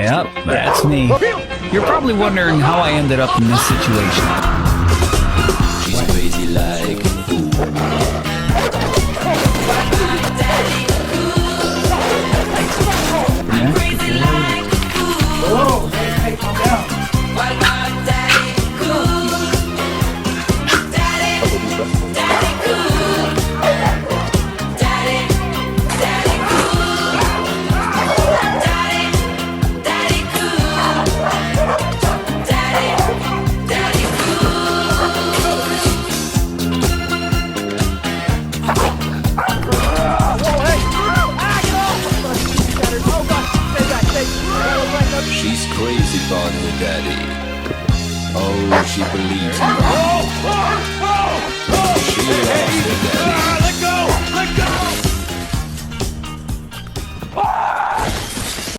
Yep, that's me. You're probably wondering how I ended up in this situation. She's crazy like Whoa, hey, calm down. she's crazy about her daddy. Oh, she believes in him. She loves her daddy. Let go! Let go!